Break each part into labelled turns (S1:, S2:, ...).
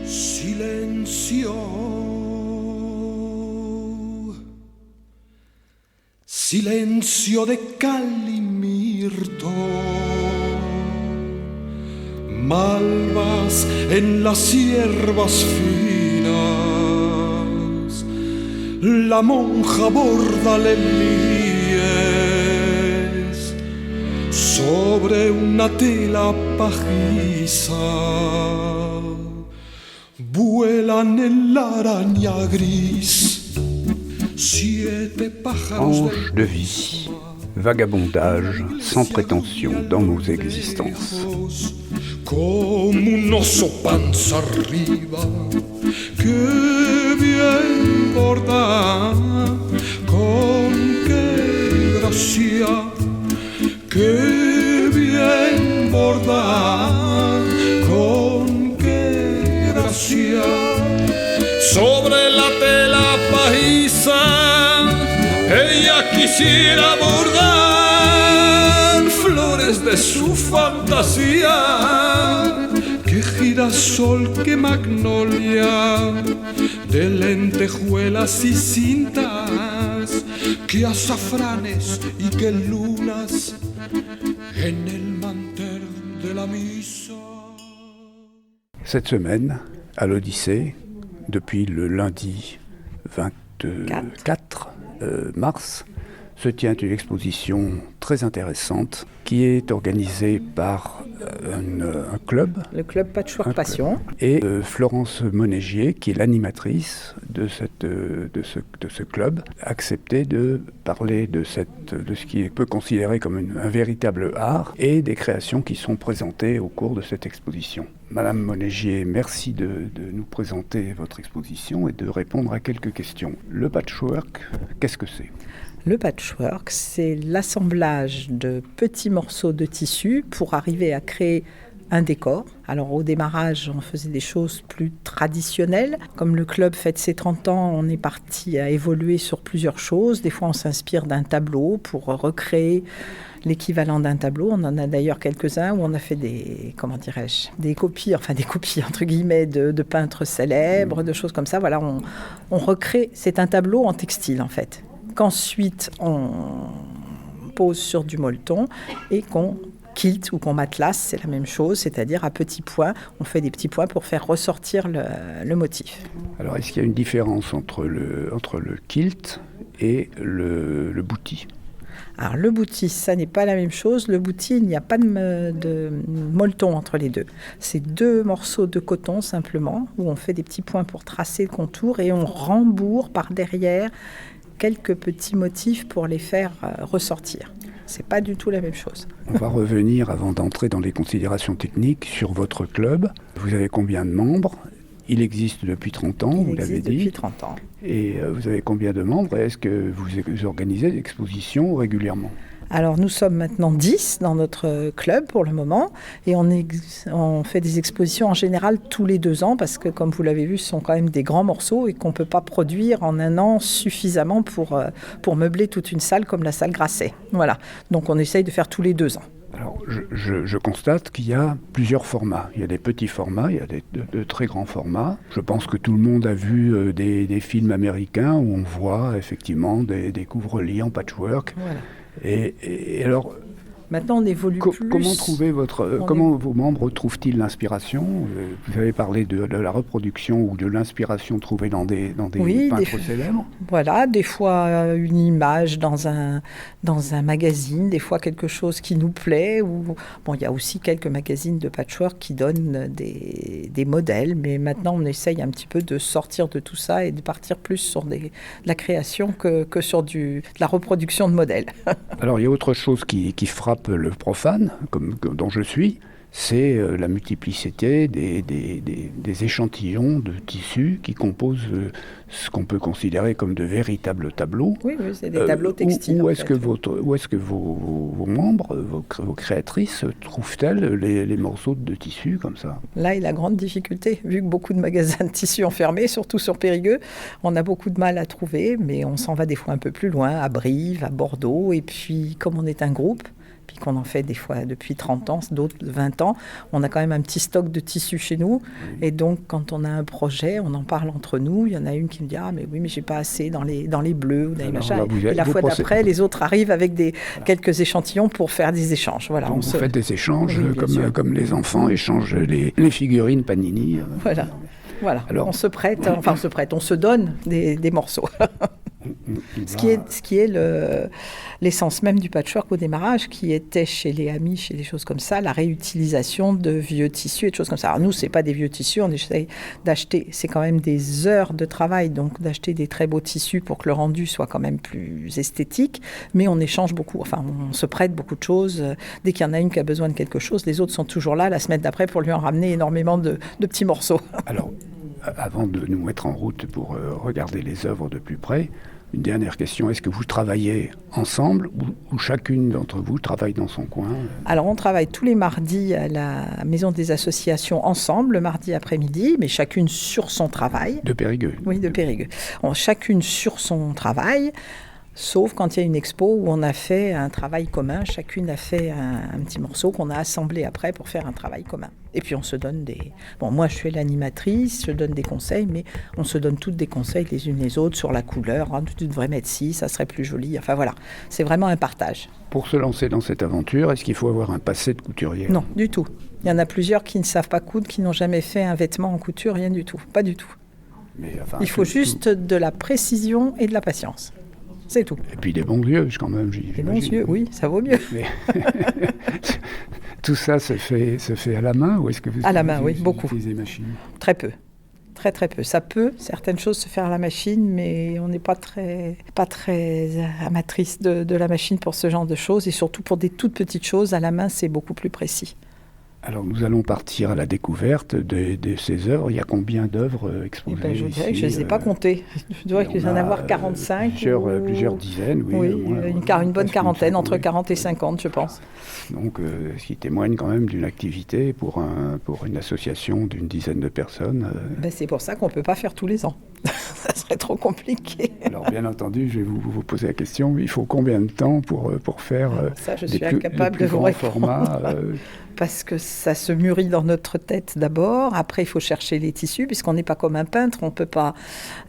S1: Silencio, silencio de cal y mirto, malvas en las hierbas finas, la monja borda lelíes sobre una tela pajiza. Vuelan en la araña gris, siete pájaros
S2: Ange de vie, vagabondage sans prétention dans nos existences.
S1: Como un oso panza arriba, que bien borda, con qué gracia, que bien borda, con qué gracia. Sobre la tela paisa, ella quisiera bordar flores de su fantasía, que girasol, que magnolia, de lentejuelas y cintas, que azafranes y que lunas en el mantel de la misa.
S2: Cette semaine, à l'Odyssée, depuis le lundi 24 mars, se tient une exposition très intéressante qui est organisée par un club.
S3: Le club Patchwork Passion.
S2: Et Florence Monégier, qui est l'animatrice de ce club, a accepté de parler de ce qui peut considérer comme un véritable art et des créations qui sont présentées au cours de cette exposition. Madame Monégier, merci de nous présenter votre exposition et de répondre à quelques questions. Le patchwork, qu'est-ce que c'est ?
S3: Le patchwork, c'est l'assemblage de petits morceaux de tissu pour arriver à créer un décor. Alors au démarrage, on faisait des choses plus traditionnelles. Comme le club fête ses 30 ans, on est parti à évoluer sur plusieurs choses. Des fois, on s'inspire d'un tableau pour recréer l'équivalent d'un tableau. On en a d'ailleurs quelques-uns où on a fait des copies entre guillemets de peintres célèbres, de choses comme ça. Voilà, on recrée, c'est un tableau en textile en fait, qu'ensuite on pose sur du molleton et qu'on quilte ou qu'on matelasse, c'est la même chose, c'est-à-dire à petits points, on fait des petits points pour faire ressortir le motif.
S2: Alors est-ce qu'il y a une différence entre le kilt et le bouti ?
S3: Alors le bouti, ça n'est pas la même chose. Le bouti, il n'y a pas de molleton entre les deux. C'est 2 morceaux de coton simplement, où on fait des petits points pour tracer le contour et on rembourre par derrière quelques petits motifs pour les faire ressortir. C'est pas du tout la même chose.
S2: On va revenir, avant d'entrer dans les considérations techniques, sur votre club. Vous avez combien de membres ? Il existe depuis 30 ans, vous l'avez dit.
S3: Depuis 30 ans.
S2: Et vous avez combien de membres ? Et est-ce que vous organisez des expositions régulièrement ?
S3: Alors nous sommes maintenant 10 dans notre club pour le moment et on fait des expositions en général tous les 2 ans parce que comme vous l'avez vu ce sont quand même des grands morceaux et qu'on ne peut pas produire en un an suffisamment pour meubler toute une salle comme la salle Grasset. Voilà, donc on essaye de faire tous les 2 ans.
S2: Alors je constate qu'il y a plusieurs formats. Il y a des petits formats, il y a de très grands formats. Je pense que tout le monde a vu des films américains où on voit effectivement des couvre-lits en patchwork.
S3: Voilà.
S2: Et alors,
S3: maintenant on évolue plus.
S2: Comment vos membres trouvent-ils l'inspiration ? Vous avez parlé de la reproduction ou de l'inspiration trouvée dans des peintres célèbres.
S3: Voilà, des fois une image dans un magazine, des fois quelque chose qui nous plaît. Il y a aussi quelques magazines de patchwork qui donnent des modèles, mais maintenant on essaye un petit peu de sortir de tout ça et de partir plus sur de la création que sur de la reproduction de modèles.
S2: Alors il y a autre chose qui frappe le profane, dont je suis, c'est la multiplicité des échantillons de tissus qui composent ce qu'on peut considérer comme de véritables tableaux.
S3: Oui, c'est des tableaux textiles.
S2: Où est-ce que vos membres, vos créatrices, trouvent-elles les morceaux de tissu comme ça ?
S3: Là est la grande difficulté, vu que beaucoup de magasins de tissus ont fermé, surtout sur Périgueux, on a beaucoup de mal à trouver, mais on s'en va des fois un peu plus loin, à Brive, à Bordeaux, et puis comme on est un groupe, puis qu'on en fait des fois depuis 30 ans, d'autres 20 ans, on a quand même un petit stock de tissus chez nous. Et donc, quand on a un projet, on en parle entre nous. Il y en a une qui me dit « Ah, mais oui, mais j'ai pas assez dans les bleus ou dans les machins. » Et la fois d'après, les autres arrivent avec quelques échantillons pour faire des échanges. Voilà,
S2: donc, vous faites des échanges comme les enfants échangent les figurines Panini.
S3: Voilà. Alors, on se donne des morceaux. Ce qui est l'essence même du patchwork au démarrage, qui était chez les amis, chez des choses comme ça, la réutilisation de vieux tissus et de choses comme ça. Alors nous, c'est pas des vieux tissus, on essaye d'acheter, c'est quand même des heures de travail, donc d'acheter des très beaux tissus pour que le rendu soit quand même plus esthétique, mais on échange beaucoup, on se prête beaucoup de choses. Dès qu'il y en a une qui a besoin de quelque chose, les autres sont toujours là la semaine d'après pour lui en ramener énormément de petits morceaux.
S2: Alors, avant de nous mettre en route pour regarder les œuvres de plus près, une dernière question, est-ce que vous travaillez ensemble ou chacune d'entre vous travaille dans son coin?
S3: Alors on travaille tous les mardis à la Maison des Associations ensemble, le mardi après-midi, mais chacune sur son travail.
S2: De Périgueux? Oui,
S3: de Périgueux. Chacune sur son travail, sauf quand il y a une expo où on a fait un travail commun, chacune a fait un petit morceau qu'on a assemblé après pour faire un travail commun. Et puis on se donne moi je suis l'animatrice, je donne des conseils, mais on se donne toutes des conseils les unes les autres sur la couleur. Tu devrais mettre ci, ça serait plus joli. Enfin voilà, c'est vraiment un partage.
S2: Pour se lancer dans cette aventure, est-ce qu'il faut avoir un passé de couturière?
S3: Non, du tout. Il y en a plusieurs qui ne savent pas coudre, qui n'ont jamais fait un vêtement en couture, rien du tout. Pas du tout. Il faut juste de la précision et de la patience. C'est tout.
S2: Et puis des bons yeux, quand même.
S3: Des bons yeux, oui, ça vaut mieux. Mais
S2: tout ça se fait à la main ou est-ce que vous
S3: à la main, oui, beaucoup.
S2: Utilisez machine?
S3: Très peu. Très très peu. Ça peut, certaines choses, se faire à la machine, mais on n'est pas très amatrice de la machine pour ce genre de choses. Et surtout pour des toutes petites choses, à la main, c'est beaucoup plus précis.
S2: Alors nous allons partir à la découverte de ces œuvres. Il y a combien d'œuvres exposées ici?
S3: Je ne les ai pas comptées. Je dois en avoir 45.
S2: Plusieurs dizaines, oui.
S3: Une bonne quarantaine, entre 40 et 50, je pense.
S2: Donc, ce qui témoigne quand même d'une activité pour une association d'une dizaine de personnes.
S3: C'est pour ça qu'on ne peut pas faire tous les ans. Ça serait trop compliqué.
S2: Alors, bien entendu, je vais vous poser la question. Il faut combien de temps pour faire
S3: ça, je suis incapable de vous répondre. Formats, parce que ça se mûrit dans notre tête d'abord. Après, il faut chercher les tissus, puisqu'on n'est pas comme un peintre. On ne peut pas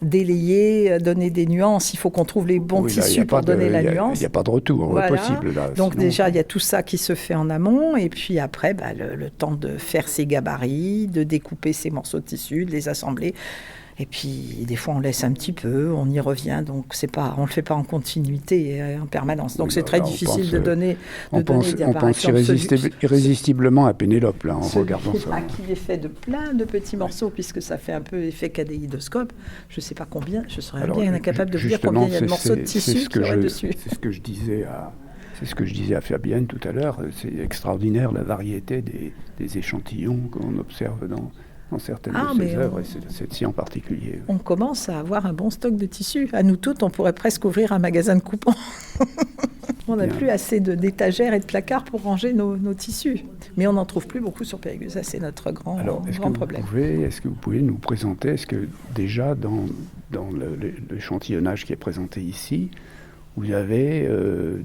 S3: délayer, donner des nuances. Il faut qu'on trouve les bons tissus pour donner la nuance.
S2: Il n'y a pas de retour possible. Là,
S3: donc déjà, il y a tout ça qui se fait en amont. Et puis après, le temps de faire ses gabarits, de découper ses morceaux de tissu, de les assembler. Et puis, des fois, on laisse un petit peu, on y revient. Donc, on ne le fait pas en continuité, en permanence. Donc, c'est très difficile de donner
S2: des On pense irrésistiblement à Pénélope, là, en regardant ça.
S3: Qui est fait de plein de petits morceaux, puisque ça fait un peu effet kaléidoscope. Je ne sais pas combien, je serais bien incapable de vous dire combien il y a de morceaux de tissu qui auraient dessus.
S2: C'est ce que je disais à Fabienne tout à l'heure. C'est extraordinaire, la variété des échantillons qu'on observe dans certaines de ces œuvres, et celle-ci en particulier.
S3: On commence à avoir un bon stock de tissus. À nous toutes, on pourrait presque ouvrir un magasin de coupons. On n'a plus assez d'étagères et de placards pour ranger nos tissus. Mais on n'en trouve plus beaucoup sur Périgueux. Ça, c'est notre grand problème.
S2: Est-ce que vous pouvez nous présenter, est-ce que déjà dans l'échantillonnage qui est présenté ici, vous avez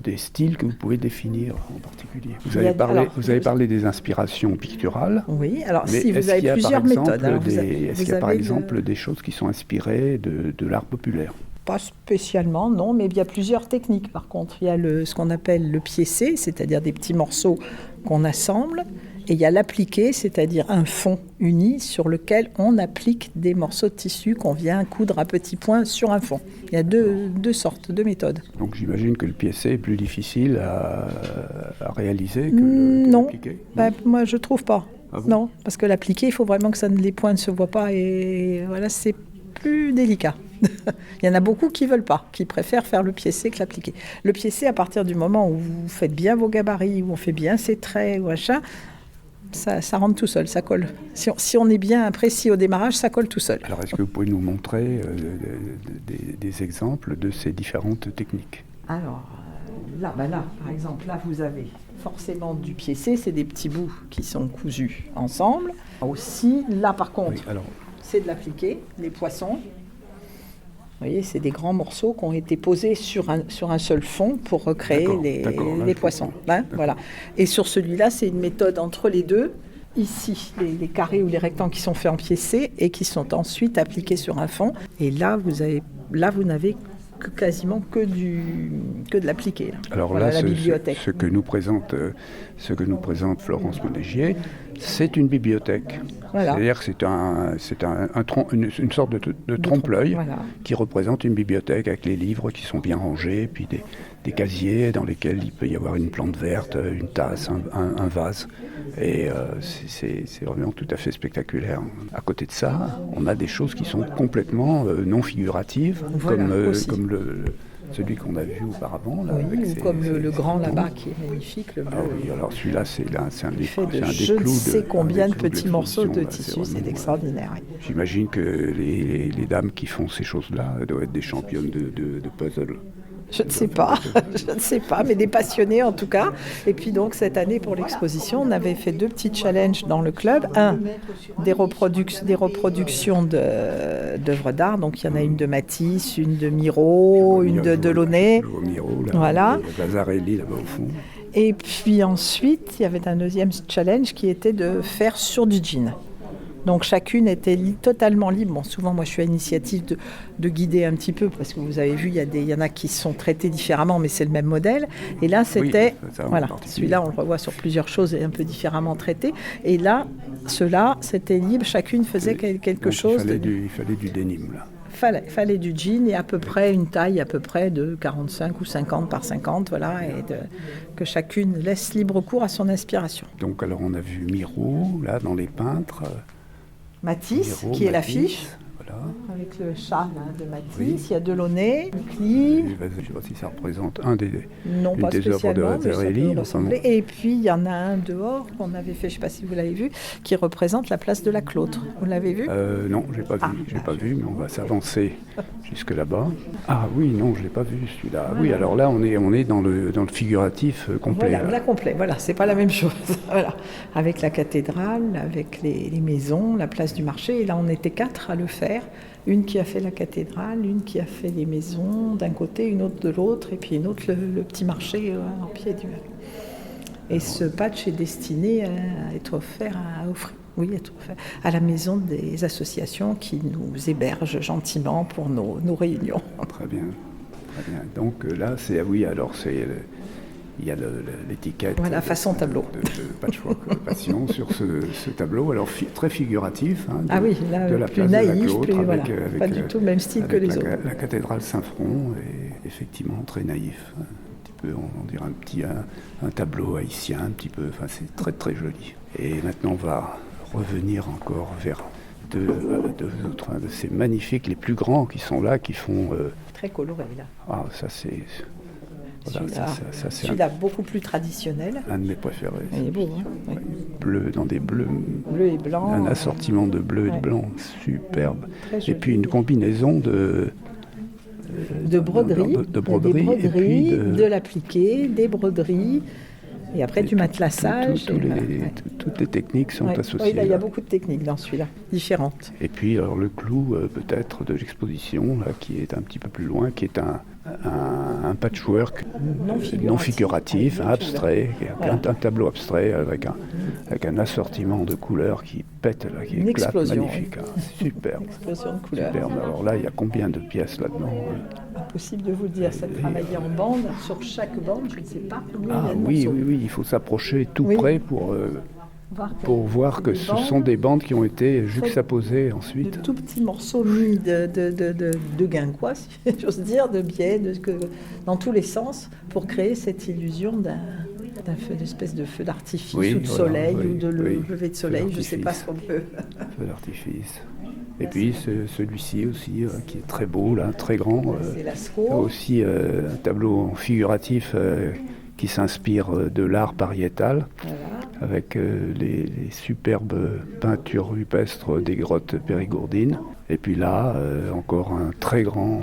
S2: des styles que vous pouvez définir en particulier? Vous avez parlé des inspirations picturales.
S3: Oui, alors si vous avez plusieurs méthodes.
S2: Est-ce qu'il y a par exemple des choses qui sont inspirées de l'art populaire?
S3: Pas spécialement, non, mais il y a plusieurs techniques par contre. Il y a ce qu'on appelle le piécé, c'est-à-dire des petits morceaux qu'on assemble. Et il y a l'appliqué, c'est-à-dire un fond uni sur lequel on applique des morceaux de tissu qu'on vient coudre à petits points sur un fond. Il y a deux sortes, deux méthodes. Donc
S2: j'imagine que le piécé est plus difficile à réaliser que l'appliqué.
S3: Moi je trouve pas. Ah bon? Non, parce que l'appliqué, il faut vraiment que les points ne se voient pas et voilà, c'est plus délicat. Il y en a beaucoup qui ne veulent pas, qui préfèrent faire le piécé que l'appliqué. Le piécé, à partir du moment où vous faites bien vos gabarits, où on fait bien ses traits, ou machin, ça rentre tout seul, ça colle. Si on est bien précis au démarrage, ça colle tout seul.
S2: Alors, est-ce que vous pouvez nous montrer des exemples de ces différentes techniques?
S3: Alors, là, par exemple, là, vous avez forcément du piécé, c'est des petits bouts qui sont cousus ensemble. Aussi, là, par contre, c'est de l'appliqué, les poissons. Vous voyez, c'est des grands morceaux qui ont été posés sur un seul fond pour recréer les poissons. Hein, voilà. Et sur celui-là, c'est une méthode entre les deux. Ici, les carrés ou les rectangles qui sont faits en piécé et qui sont ensuite appliqués sur un fond. Et là, vous n'avez quasiment que de l'appliqué.
S2: Alors
S3: voilà,
S2: là,
S3: la bibliothèque.
S2: ce que nous présente Florence Monégier, c'est une bibliothèque.
S3: Voilà.
S2: C'est-à-dire que c'est une sorte de trompe-l'œil qui représente une bibliothèque avec les livres qui sont bien rangés, puis des casiers dans lesquels il peut y avoir une plante verte, une tasse, un vase. Et c'est vraiment tout à fait spectaculaire. À côté de ça, on a des choses qui sont complètement non figuratives, comme celui qu'on a vu auparavant. Là,
S3: ou comme le grand là-bas qui est magnifique. Le bleu.
S2: Ah oui, alors celui-là, c'est un des clous.
S3: Je ne sais combien de petits morceaux de tissu, c'est extraordinaire. Oui.
S2: J'imagine que les dames qui font ces choses-là doivent être des championnes de puzzle.
S3: Je ne sais pas, mais des passionnés en tout cas. Et puis donc cette année pour l'exposition, on avait fait 2 petits challenges dans le club. Un, des reproductions d'œuvres d'art. Donc il y en a une de Matisse, une de Miro, une de Delaunay. Voilà.
S2: Vasarely là-bas au fond.
S3: Et puis ensuite, il y avait un deuxième challenge qui était de faire sur du jean. Donc chacune était totalement libre. Bon, souvent, moi, je suis à l'initiative de guider un petit peu, parce que vous avez vu, il y en a qui sont traités différemment, mais c'est le même modèle. Et là, c'était...
S2: Oui,
S3: voilà, celui-là, on le revoit sur plusieurs choses et un peu différemment traité. Et là, ceux-là, c'était libre. Chacune faisait quelque chose.
S2: Il fallait du denim, là.
S3: Fallait du jean et à peu près une taille à peu près de 45 ou 50 par 50, voilà, et que chacune laisse libre cours à son inspiration.
S2: Donc, alors, on a vu Miro, là, dans les peintres...
S3: Matisse, qui est l'affiche,
S2: voilà.
S3: avec le chat là, de Matisse. Oui. Il y a Delaunay, Cli.
S2: Je ne sais pas si ça représente un des
S3: œuvres de
S2: Vasarely.
S3: Et puis, il y en a un dehors qu'on avait fait, je ne sais pas si vous l'avez vu, qui représente la place de la Clotre. Vous l'avez vu ?
S2: Non, je n'ai pas vu. Je l'ai pas vu, mais on va s'avancer jusque là-bas. Ah oui, non, je ne l'ai pas vu celui-là. Voilà. Oui, alors là, on est dans le figuratif complet.
S3: Voilà, là, complet. Voilà, c'est pas la même chose. Voilà. Avec la cathédrale, avec les maisons, la place du marché. Et là, on était 4 à le faire. Une qui a fait la cathédrale, une qui a fait les maisons d'un côté, une autre de l'autre, et puis une autre le petit marché en pied du... Et ce patch est destiné à être offert à la maison des associations qui nous hébergent gentiment pour nos réunions.
S2: Très bien, très bien. Donc là, il y a l'étiquette.
S3: Voilà, façon tableau.
S2: De Patchwork Passion sur ce tableau, alors très figuratif.
S3: Hein, oui, là,
S2: de la
S3: plus
S2: place
S3: naïf,
S2: de la Clotre,
S3: pas du tout le même style que les autres.
S2: La cathédrale Saint-Front est effectivement très naïf. Un petit peu, on dirait un tableau haïtien, un petit peu. Enfin, c'est très très joli. Et maintenant, on va revenir encore vers deux autres de ces magnifiques, les plus grands qui sont là, qui font...
S3: Très coloré, là.
S2: Ah, ça c'est... Voilà,
S3: celui-là beaucoup plus traditionnel.
S2: Un de mes préférés.
S3: Il est beau, hein, oui.
S2: Bleu, dans des bleus.
S3: Bleu et blanc.
S2: Un assortiment de bleu et de blanc superbe. Et puis une combinaison de broderies.
S3: Et puis de l'appliqué, des broderies. Et après du matelassage.
S2: Toutes les techniques sont associées.
S3: Oui, il y a beaucoup de techniques dans celui-là, différentes.
S2: Et puis alors, le clou peut-être de l'exposition, là, qui est un petit peu plus loin, qui est un patchwork non figuratif, abstrait, voilà. Un tableau abstrait avec un assortiment de couleurs qui pète, là, qui éclate, magnifique. Hein, superbe.
S3: Une explosion de couleurs.
S2: Superbe. Alors là, il y a combien de pièces là-dedans?
S3: Impossible de vous dire, ça travailler en bande, sur chaque bande, je ne sais pas combien il y a de morceaux.
S2: Oui, il faut s'approcher tout près pour voir que ce sont des bandes qui ont été juxtaposées ensuite.
S3: De tout petits morceaux mis de guingois, si j'ose dire, de biais, dans tous les sens, pour créer cette illusion d'un feu, d'espèce de feu d'artifice ou de soleil ou de lever de soleil, je ne sais pas ce qu'on peut.
S2: Feu d'artifice. Et puis celui-ci aussi, qui est très beau, là, très grand.
S3: C'est Lascaux.
S2: Aussi un tableau figuratif qui s'inspire de l'art pariétal, avec les superbes peintures rupestres des grottes périgourdines. Et puis là, encore un très grand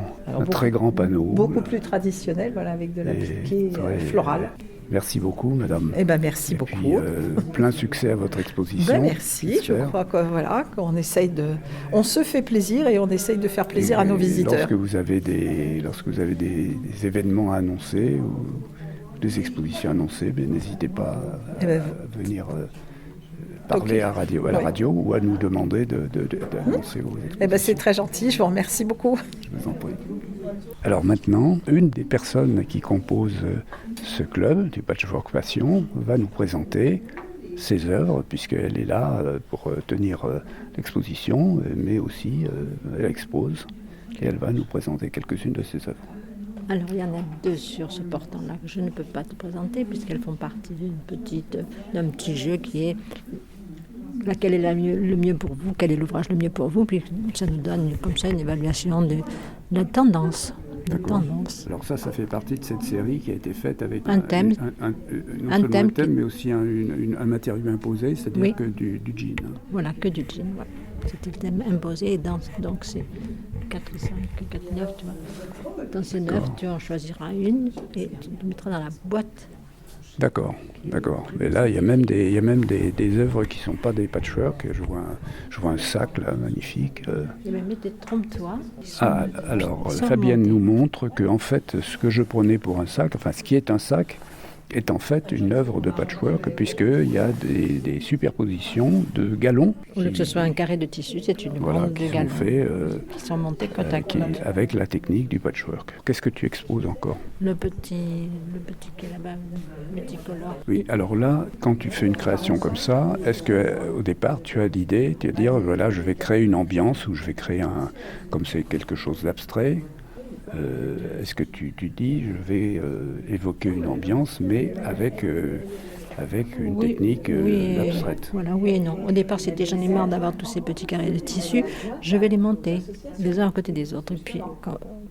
S2: panneau.
S3: Beaucoup plus traditionnel, avec de l'appliqué floral.
S2: Merci beaucoup, madame.
S3: Eh ben, merci beaucoup.
S2: Puis, plein succès à votre exposition.
S3: Ben, merci. Je crois qu'on essaye de... On se fait plaisir et on essaye de faire plaisir à nos visiteurs.
S2: Lorsque vous avez des événements à annoncer ou des expositions à annoncer, n'hésitez pas à venir parler à la radio ou à nous demander d'annoncer vos expositions.
S3: C'est très gentil. Je vous remercie beaucoup.
S2: Je vous en prie. Alors maintenant, une des personnes qui composent ce club du Patchwork Passion va nous présenter ses œuvres, puisqu'elle est là pour tenir l'exposition, mais aussi elle expose, et elle va nous présenter quelques-unes de ses œuvres.
S4: Alors il y en a 2 sur ce portant-là que je ne peux pas te présenter, puisqu'elles font partie d'un petit jeu qui est laquelle est le mieux pour vous, quel est l'ouvrage le mieux pour vous, puis ça nous donne comme ça une évaluation de la tendance.
S2: Alors ça fait partie de cette série qui a été faite avec
S4: un thème,
S2: mais aussi un matériau imposé, c'est-à-dire que du jean.
S4: Voilà, que du jean. Voilà. C'était le thème imposé, donc c'est 4, 5, 4, 9, tu vois. Dans ces 9, tu en choisiras une et tu le mettras dans la boîte.
S2: D'accord. Mais là, il y a même des œuvres qui ne sont pas des patchwork. Je vois un sac là, magnifique.
S4: Il y a même des trompe-toi.
S2: Alors, Fabienne nous montre que en fait, ce que je prenais pour un sac, enfin, ce qui est un sac, est en fait une œuvre de patchwork, puisqu'il y a des superpositions de galons.
S4: Au lieu que ce soit un carré de tissu, c'est une bande de galons qui sont montés côte à côte.
S2: Avec la technique du patchwork. Qu'est-ce que tu exposes encore ?
S4: Le petit qui est là-bas, le multicolore.
S2: Oui, alors là, quand tu fais une création comme ça, est-ce qu'au départ, tu as l'idée de dire, voilà, je vais créer une ambiance, ou je vais créer comme c'est quelque chose d'abstrait, est-ce que tu dis, je vais évoquer une ambiance, mais avec une technique abstraite.
S4: Voilà, oui et non. Au départ, j'en ai marre d'avoir tous ces petits carrés de tissu. Je vais les monter les uns à côté des autres. Et puis,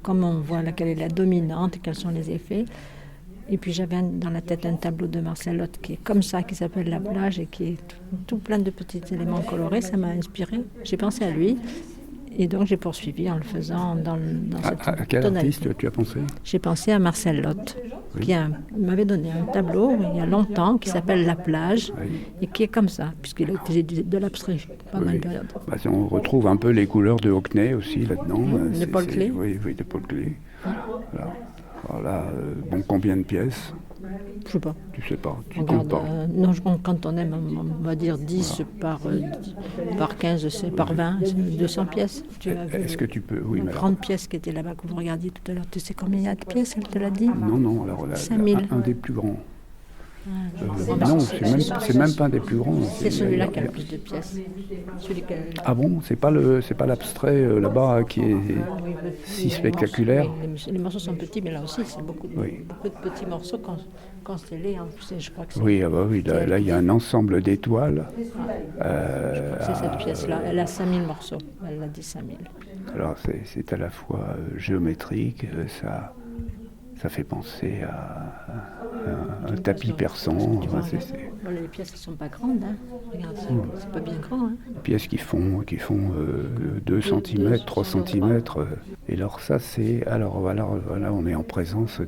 S4: comme on voit laquelle est la dominante, quels sont les effets. Et puis, j'avais dans la tête un tableau de Marcel Lotte qui est comme ça, qui s'appelle La plage et qui est tout plein de petits éléments colorés. Ça m'a inspiré. J'ai pensé à lui. Et donc j'ai poursuivi en le faisant dans cette tonalité.
S2: À quel artiste tu as pensé ?
S4: J'ai pensé à Marcel Lotte, qui m'avait donné un tableau il y a longtemps qui s'appelle La plage, et qui est comme ça, puisqu'il faisait de l'abstrait pendant une période.
S2: On retrouve un peu les couleurs de Hockney aussi là-dedans.
S4: De Paul Klee.
S2: Oui, de Paul Klee. Voilà. Combien de pièces ?
S4: Je sais pas.
S2: Tu sais pas, tu comptes pas.
S4: Non, quand on aime, on va dire 10 par 15, c'est par 20, c'est 200 pièces.
S2: Est-ce que tu peux... Oui,
S4: une grande pièce qui était là-bas, que vous regardiez tout à l'heure. Tu sais combien il y a de pièces, elle te l'a dit ?
S2: Non, alors
S4: 5000.
S2: Un des plus grands. Non, c'est même pas un des plus grands.
S4: C'est celui-là qui a le plus de pièces.
S2: Ah bon, c'est pas l'abstrait là-bas qui est si spectaculaire.
S4: Les morceaux sont petits, mais là aussi, c'est beaucoup de petits morceaux constellés. Je crois que c'est...
S2: Oui, là, il y a un ensemble d'étoiles.
S4: C'est cette pièce-là. Elle a 5000 morceaux. Elle a dit 5000.
S2: Alors, c'est à la fois géométrique, ça fait penser à un tapis persan.
S4: Les pièces ne sont pas grandes. Regarde, c'est pas bien grand.
S2: Des pièces qui font 2 cm, 3 cm. Et alors ça, voilà, on est en présence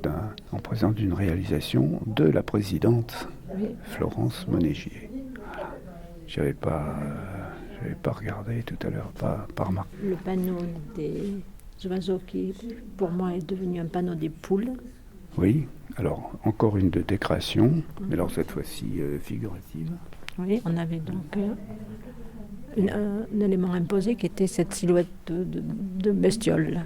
S2: d'une réalisation de la présidente Florence Monégier. Voilà. J'avais pas regardé tout à l'heure, pas remarqué.
S4: Le panneau des oiseaux qui, pour moi, est devenu un panneau des poules.
S2: Oui, alors encore une de tes créations, mais alors cette fois-ci figurative.
S4: Oui, on avait donc un élément imposé qui était cette silhouette de bestiole, là,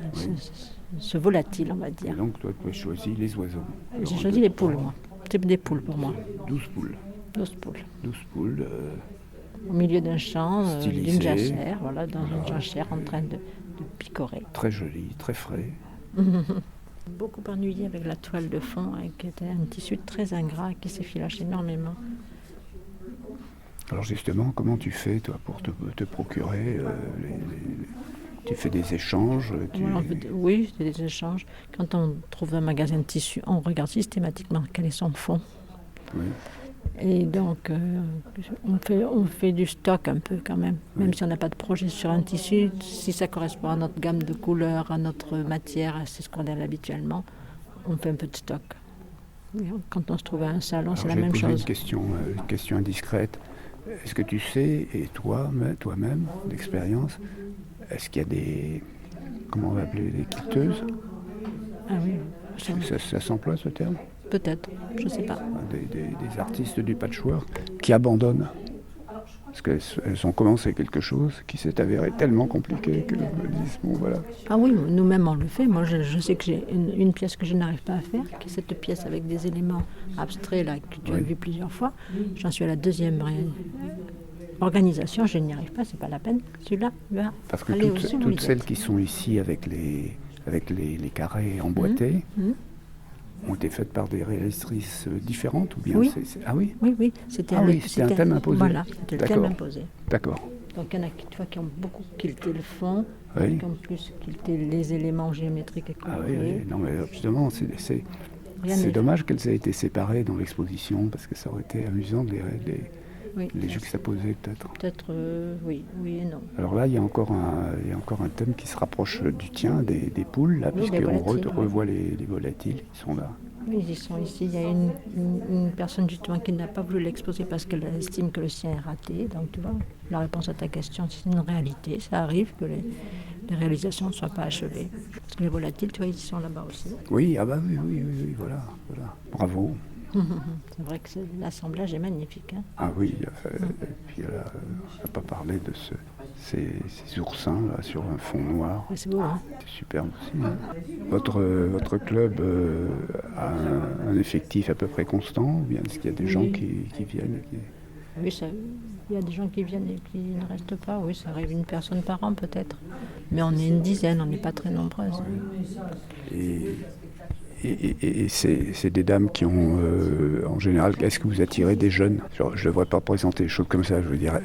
S4: ce volatile, on va dire.
S2: Et donc toi, tu as choisi les oiseaux.
S4: J'ai choisi les poules, moi. C'est des poules pour moi.
S2: 12 poules.
S4: 12 poules.
S2: 12 poules.
S4: Au milieu d'un champ, d'une jachère, voilà, dans une jachère en train de picorer.
S2: Très joli, très frais.
S4: Beaucoup ennuyé avec la toile de fond, qui était un tissu très ingrat qui s'effiloche énormément.
S2: Alors justement, comment tu fais, toi, pour te procurer tu fais des échanges
S4: Oui, c'est des échanges. Quand on trouve un magasin de tissu, on regarde systématiquement quel est son fond. Oui. Et donc, on fait du stock un peu quand même. Même si on n'a pas de projet sur un tissu, si ça correspond à notre gamme de couleurs, à notre matière, c'est ce qu'on a habituellement, on fait un peu de stock. Quand on se trouve à un salon,
S2: Alors,
S4: c'est la
S2: je vais
S4: même
S2: poser
S4: chose.
S2: une question indiscrète. Est-ce que tu sais, et toi-même, d'expérience, est-ce qu'il y a des, comment on va appeler, des quilteuses?
S4: Ah oui,
S2: Ça s'emploie ce terme?
S4: peut-être, je ne sais pas.
S2: Des artistes du patchwork qui abandonnent. Parce qu'elles ont commencé quelque chose qui s'est avéré tellement compliqué que me disent, bon voilà.
S4: Ah oui, nous-mêmes on le fait. Moi je sais que j'ai une pièce que je n'arrive pas à faire, qui est cette pièce avec des éléments abstraits là, que tu as vu plusieurs fois. J'en suis à la deuxième organisation, je n'y arrive pas, c'est pas la peine. Celui-là, va
S2: Parce que
S4: aller
S2: toutes celles qui sont ici avec les carrés emboîtés ont été faites par des réalisatrices différentes ou bien
S4: Oui.
S2: Ah oui?
S4: Oui, c'était
S2: c'était un thème imposé.
S4: Voilà, c'était le thème
S2: D'accord.
S4: imposé.
S2: D'accord.
S4: Donc il y en a qui ont beaucoup quilté le fond,
S2: Oui.
S4: qui ont plus quilté les éléments géométriques et
S2: Ah
S4: colorés.
S2: oui, non mais justement,
S4: Rien
S2: c'est
S4: n'est-
S2: dommage qu'elles aient été séparées dans l'exposition parce que ça aurait été amusant de
S4: Oui.
S2: les juxtaposer peut-être.
S4: Peut-être oui et non.
S2: Alors là, il y a encore un thème qui se rapproche du tien, des poules, là,
S4: Oui, les
S2: puisqu'on
S4: volatiles,
S2: revoit les volatiles qui sont là.
S4: Oui, ils sont ici. Il y a une personne justement qui n'a pas voulu l'exposer parce qu'elle estime que le sien est raté. Donc tu vois, la réponse à ta question, c'est une réalité. Ça arrive que les réalisations ne soient pas achevées. Parce que les volatiles, tu vois, ils sont là-bas aussi.
S2: Oui, ah bah oui, voilà. Bravo.
S4: C'est vrai que l'assemblage est magnifique. Hein.
S2: Ah oui, et puis là, on n'a pas parlé de ces oursins là sur un fond noir.
S4: Ouais, c'est beau, hein.
S2: C'est superbe aussi. Votre club a un effectif à peu près constant ou bien est-ce qu'il y a des gens qui viennent
S4: Oui, il y a des gens qui viennent et qui ne restent pas. Oui, ça arrive une personne par an peut-être. Mais on est une dizaine, on n'est pas très nombreuses.
S2: Et c'est des dames qui ont, en général, est-ce que vous attirez des jeunes? Je ne devrais pas présenter des choses comme ça, je veux dire.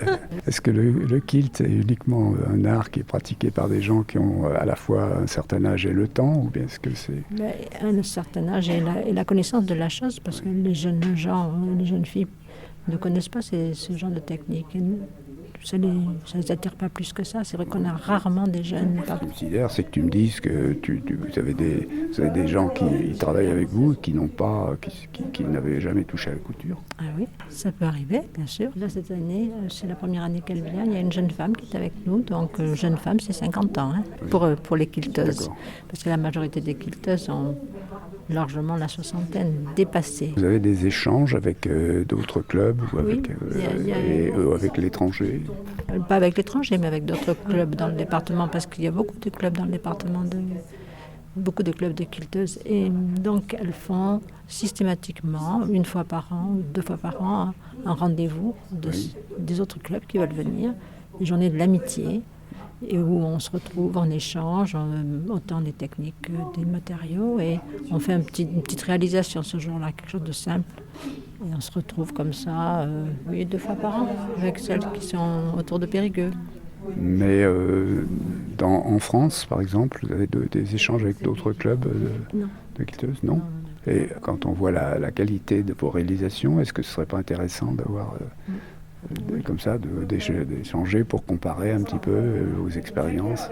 S2: Est-ce que le kilt est uniquement un art qui est pratiqué par des gens qui ont à la fois un certain âge et le temps, ou bien est-ce que c'est...
S4: Un certain âge et la connaissance de la chose, parce que les jeunes gens, les jeunes filles ne connaissent pas ce genre de technique. Ça ne les attire pas plus que ça. C'est vrai qu'on a rarement des jeunes.
S2: Ce qui me sidère, c'est que tu me dises que vous avez des gens qui travaillent avec vous qui n'avaient jamais touché à la couture.
S4: Ah oui, ça peut arriver, bien sûr. Là, cette année, c'est la première année qu'elle vient. Il y a une jeune femme qui est avec nous. Donc, jeune femme, c'est 50 ans pour les quilteuses.
S2: D'accord.
S4: Parce que la majorité des quilteuses ont largement la soixantaine dépassée.
S2: Vous avez des échanges avec d'autres clubs ou avec, avec l'étranger?
S4: Pas avec l'étranger, mais avec d'autres clubs dans le département, parce qu'il y a beaucoup de clubs dans le département, beaucoup de clubs de quilteuses. Et donc, elles font systématiquement, une fois par an, ou 2 fois par an, un rendez-vous des autres clubs qui veulent venir, des journées de l'amitié, et où on se retrouve, on échange, autant des techniques que des matériaux, et on fait une petite réalisation ce jour-là, quelque chose de simple. Et on se retrouve comme ça, 2 fois par an, avec celles qui sont autour de Périgueux.
S2: Mais en France, par exemple, vous avez des échanges avec d'autres clubs de quilteuses? Non. Et quand on voit la qualité de vos réalisations, est-ce que ce serait pas intéressant d'avoir... comme ça, d'échanger pour comparer un petit peu vos expériences.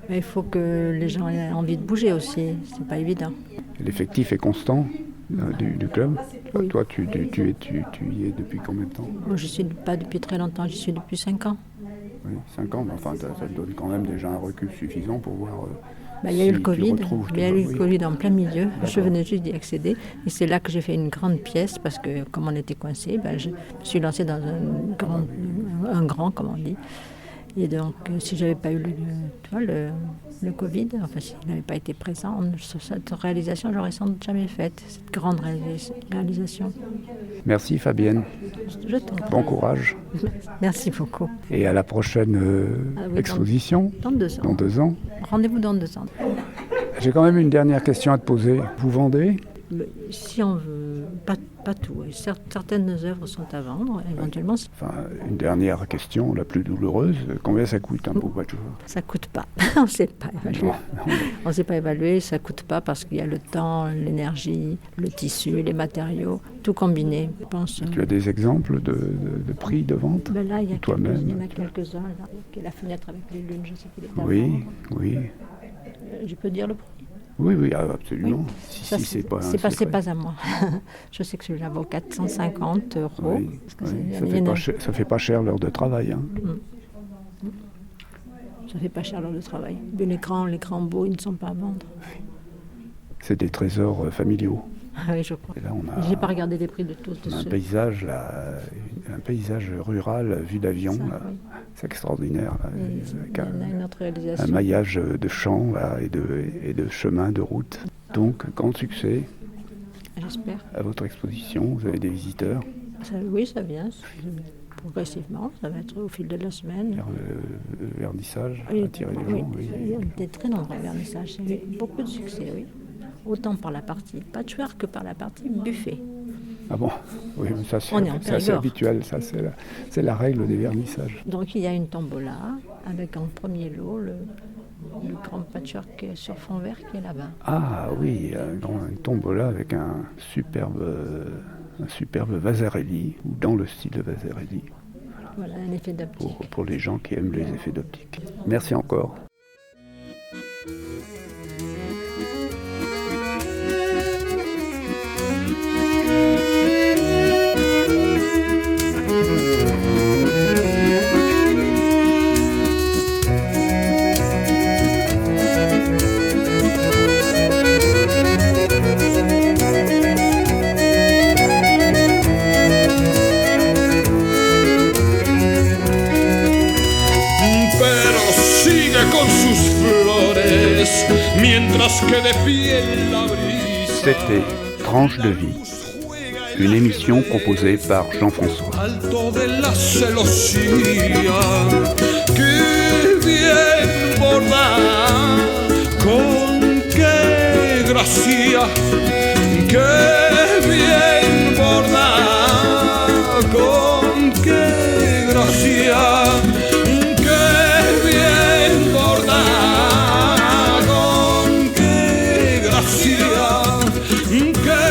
S4: Mais il faut que les gens aient envie de bouger aussi, c'est pas évident.
S2: L'effectif est constant du club.
S4: Oui.
S2: Toi, tu y es depuis combien de temps?
S4: Moi, je suis pas depuis très longtemps, j'y suis depuis 5 ans.
S2: Oui, 5 ans, mais enfin, ça te donne quand même déjà un recul suffisant pour voir...
S4: Il y a eu le Covid, en plein milieu. Je venais juste d'y accéder. Et c'est là que j'ai fait une grande pièce parce que, comme on était coincé, je me suis lancée dans un grand, comme on dit. Et donc, si j'avais pas eu le Covid, enfin, s'il n'avait pas été présent, cette réalisation, j'aurais sans doute jamais faite, cette grande réalisation.
S2: Merci Fabienne.
S4: Je t'en prie.
S2: Bon courage.
S4: Merci beaucoup.
S2: Et à la prochaine exposition.
S4: Dans 2 ans.
S2: Dans 2 ans.
S4: Rendez-vous dans 2 ans.
S2: J'ai quand même une dernière question à te poser. Vous vendez?
S4: Si on veut, pas tout. Certaines œuvres sont à vendre, éventuellement.
S2: Enfin, une dernière question, la plus douloureuse. Combien ça coûte un beau patchwork?
S4: Ça coûte pas. On ne sait pas évaluer. On ne sait pas évaluer, ça coûte pas parce qu'il y a le temps, l'énergie, le tissu, les matériaux, tout combiné. Je pense.
S2: Tu as des exemples de prix de vente?
S4: Là, il y en a
S2: toi-même.
S4: quelques-uns. Là, qui est la fenêtre avec les lunes, je sais qu'il est à
S2: Oui,
S4: vendre.
S2: oui.
S4: Je peux dire le prix?
S2: Oui, absolument.
S4: Oui.
S2: Si c'est pas un
S4: c'est
S2: secret.
S4: pas à moi. Je sais que celui-là vaut 450 €.
S2: Oui,
S4: Parce que
S2: oui,
S4: il
S2: ça
S4: y
S2: fait
S4: en a-
S2: pas cher, ça fait pas cher l'heure de travail. Hein.
S4: Ça fait pas cher l'heure de travail. Mais les grands beaux, ils ne sont pas à vendre.
S2: C'est des trésors familiaux.
S4: Ah oui, je crois.
S2: Et là, on a,
S4: J'ai pas regardé les prix de tous. De
S2: on a un
S4: ceux.
S2: paysage là, un paysage rural vu d'avion.
S4: Ça,
S2: Là.
S4: oui.
S2: C'est extraordinaire. Là,
S4: Et
S2: avec
S4: il y en a une autre
S2: un
S4: réalisation.
S2: maillage de champs là, et de chemins, de routes. Donc, grand succès
S4: J'espère.
S2: à votre exposition. Vous avez des visiteurs.
S4: Oui, ça vient. Progressivement, ça va être au fil de la semaine.
S2: Faire le vernissage,
S4: Oui,
S2: attirer les gens. Oui.
S4: il y a des très nombreux vernissages. Il y a eu beaucoup de succès, oui. Autant par la partie patchwork que par la partie buffet.
S2: Ah bon? Oui, mais ça
S4: On est en
S2: c'est
S4: Périgord.
S2: habituel. Ça, c'est la règle des vernissages.
S4: Donc il y a une tombola avec en premier lot le grand patchwork sur fond vert qui est là-bas.
S2: Ah oui, une tombola avec un superbe Vasarely, ou dans le style de Vasarely,
S4: Voilà, un effet d'optique.
S2: pour les gens qui aiment les effets d'optique. Merci encore.
S1: Pero sigue con sus flores mientras que de pie en la brisa.
S2: C'était Tranche de vie, une émission proposée par Jean-François.
S1: Alto de la celosía, que bien borda, con qué gracia, que bien borda, con qué gracia, que bien borda, con qué gracia, que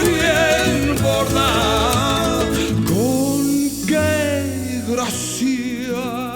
S1: bien borda, con qué gracia.